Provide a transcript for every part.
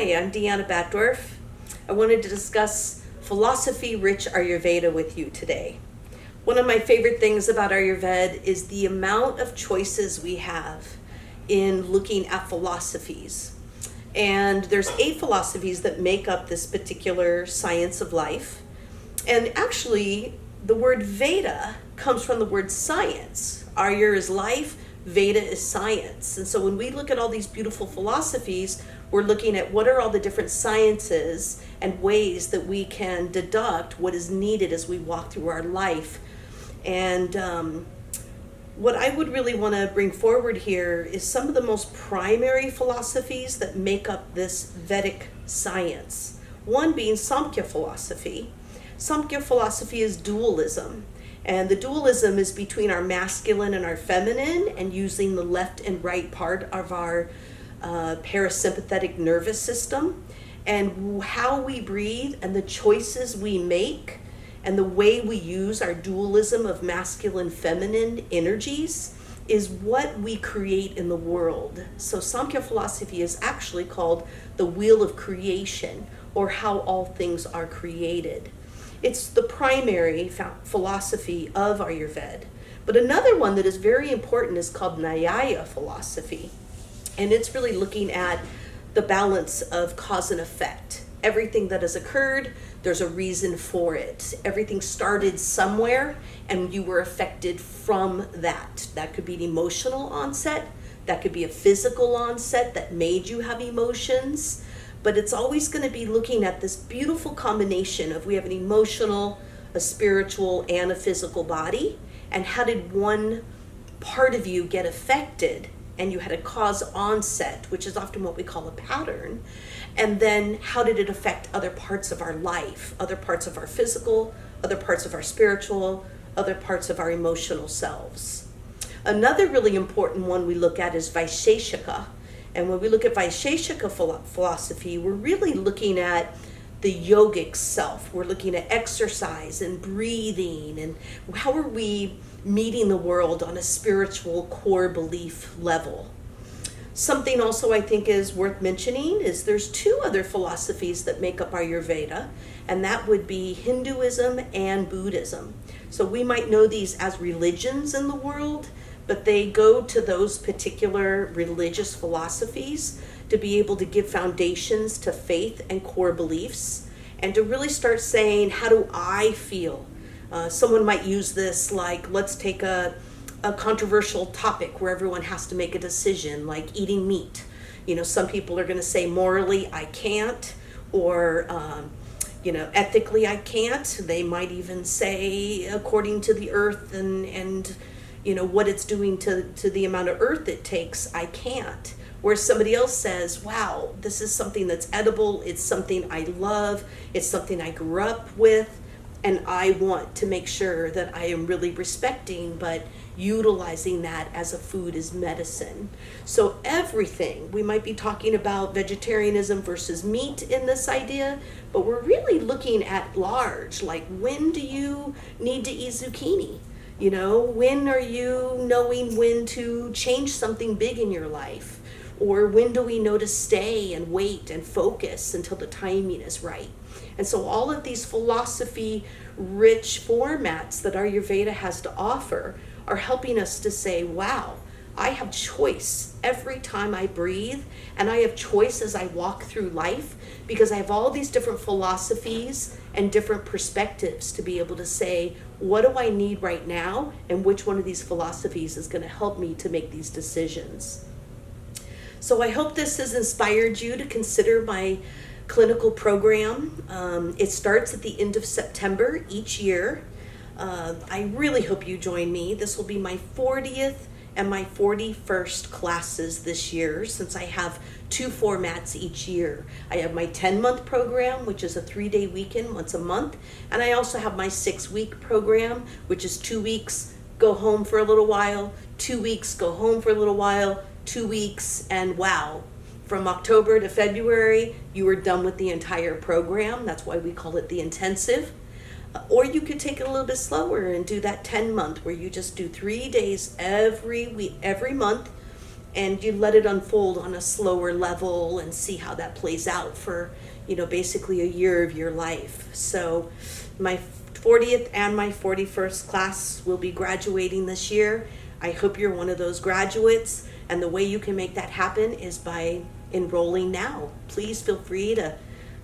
Hi, I'm Deanna Batdorf. I wanted to discuss philosophy-rich Ayurveda with you today. One of my favorite things about Ayurveda is the amount of choices we have in looking at philosophies. And there's 8 philosophies that make up this particular science of life. And actually, the word Veda comes from the word science. Ayur is life, Veda is science. And so when we look at all these beautiful philosophies, we're looking at what are all the different sciences and ways that we can deduct what is needed as we walk through our life. And what I would really want to bring forward here is some of the most primary philosophies that make up this Vedic science. One being Samkhya philosophy. Samkhya philosophy is dualism. And the dualism is between our masculine and our feminine, and using the left and right part of our parasympathetic nervous system, and how we breathe and the choices we make and the way we use our dualism of masculine feminine energies is what we create in the world. So Samkhya philosophy is actually called the wheel of creation, or how all things are created. It's the primary philosophy of Ayurveda. But another one that is very important is called Nyaya philosophy. And it's really looking at the balance of cause and effect. Everything that has occurred, there's a reason for it. Everything started somewhere and you were affected from that. That could be an emotional onset. That could be a physical onset that made you have emotions. But it's always going to be looking at this beautiful combination of we have an emotional, a spiritual, and a physical body. And how did one part of you get affected? And you had a cause onset, which is often what we call a pattern. And then how did it affect other parts of our life, other parts of our physical, other parts of our spiritual, other parts of our emotional selves? Another really important one we look at is Vaisheshika. And when we look at Vaisheshika philosophy, we're really looking at the yogic self. We're looking at exercise and breathing and how are we meeting the world on a spiritual core belief level. Something also I think is worth mentioning is there's 2 other philosophies that make up Ayurveda, and that would be Hinduism and Buddhism. So we might know these as religions in the world, but they go to those particular religious philosophies to be able to give foundations to faith and core beliefs, and to really start saying, how do I feel? Someone might use this like, let's take a controversial topic where everyone has to make a decision, like eating meat. You know, some people are going to say morally I can't, or ethically I can't. They might even say according to the earth and what it's doing to the amount of earth it takes, I can't. Where somebody else says, wow, this is something that's edible, it's something I love, it's something I grew up with, and I want to make sure that I am really respecting, but utilizing that as a food as medicine. So everything, we might be talking about vegetarianism versus meat in this idea, but we're really looking at large, like when do you need to eat zucchini? When are you knowing when to change something big in your life? Or when do we know to stay and wait and focus until the timing is right? And so all of these philosophy-rich formats that Ayurveda has to offer are helping us to say, wow, I have choice every time I breathe, and I have choice as I walk through life, because I have all these different philosophies and different perspectives to be able to say, what do I need right now, and which one of these philosophies is going to help me to make these decisions. So I hope this has inspired you to consider my clinical program. It starts at the end of September each year. I really hope you join me. This will be my 40th and my 41st classes this year, since I have 2 formats each year. I have my 10-month program, which is a 3-day weekend once a month, and I also have my 6-week program, which is 2 weeks, go home for a little while, 2 weeks, go home for a little while, 2 weeks, and wow, from October to February, you are done with the entire program. That's why we call it the intensive. Or you could take it a little bit slower and do that 10-month where you just do 3 days every week, every month, and you let it unfold on a slower level and see how that plays out for, basically a year of your life. So my 40th and my 41st class will be graduating this year. I hope you're one of those graduates, and the way you can make that happen is by enrolling now. Please feel free to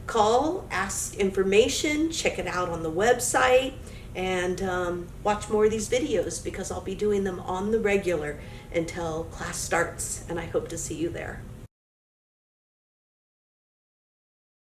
call, ask information, check it out on the website, and watch more of these videos, because I'll be doing them on the regular until class starts, and I hope to see you there.